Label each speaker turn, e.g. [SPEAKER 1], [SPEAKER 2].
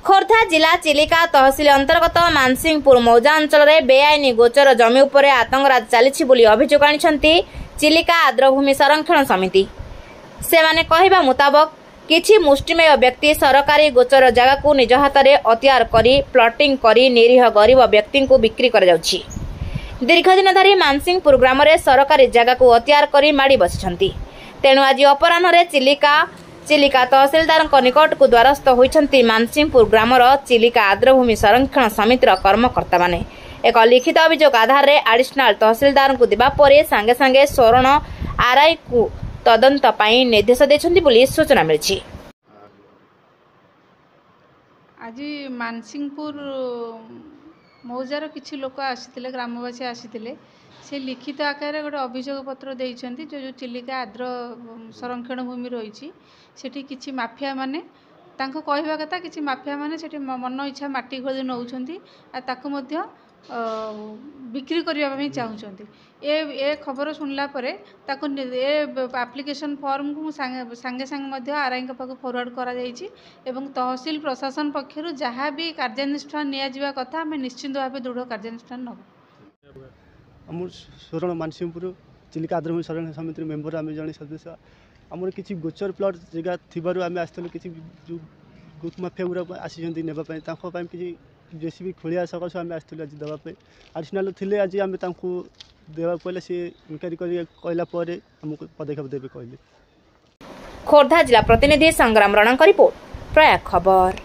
[SPEAKER 1] खोर्धा जिला चिलिका तहसिल अंतर्गत मानसिंहपुर मौजा अंचल बेआईन गोचर जमी उपर आतंकराज चली बोली अभियोग आनी चिलिका आर्द्रभूमि संरक्षण समिति। सेमाने कहवा मुताबक किछि मुष्टिमेय व्यक्ति सरकारी गोचर जगह को निज हाथ में अतियार करी प्लटिंग करी निरीह गरीब व्यक्ति को बिक्री कर जाउछि। दीर्घ दिन धरी मानसिंहपुर ग्राम में सरकारी जगह को अतियार करी माड़ी बसिछंती। तेणु आज अपराह्न चिलिका तहसिलदार निकट को द्वारस्थ होइछंती मानसिंहपुर ग्रामर चिलिका आर्द्रभूमि संरक्षण समितिर कर्मकर्ता माने। एक लिखित अभियोग आधार रे एडिशनल तहसिलदार को देबा परे संगे संगे स्वर्ण आरआई को तदंत पाई निर्देश देछंती बोली सूचना मिलछि।
[SPEAKER 2] आज मानसिंहपुर मौजार किछि लोक आसीथिले ग्रामवासी आसीथिले से लिखित आकार गोटे अभियोग पत्र देइछंती जो चिलिका आर्द्र संरक्षण भूमि रही सेठी किछि माफिया माने तांको कहवा कथा किछि माफिया माने सेठी मन इच्छा माटी खोली नउछंती आ ताको मध्य बिक्री करबा ପାଇଁ चाहउछंती। ए खबर सुनला परे ताको ए एप्लिकेशन फॉर्म को संगे संगे मध्य आरआई के पाक फॉरवर्ड करा जाईछि एवं तहसील प्रशासन पक्षरु जहाँ भी कार्यानुष्ठान निया जिवा कथा हम निश्चित भाव दृढ़ कार्यानुष्ठान नब।
[SPEAKER 3] आम स्वर्ण मानसिंहपुर चिलिका आर्द्रभूमि संरक्षण समिति मेम्बर आम जन सदस्य आमर किसी गोचर प्लट जगह थी आम आसलु कि ग्रुप माफिया गुरा आसी नापी किसी जेसीबी खोलिया सकाश आम आसलु आज देवाई एडिशनल थे आज आम देवा पड़े सी इनक्वारी कहला आमको पदक्षेप देवे कहले।
[SPEAKER 1] खोर्धा जिला प्रतिनिधि संग्राम रणा रिपोर्ट प्रयाग खबर।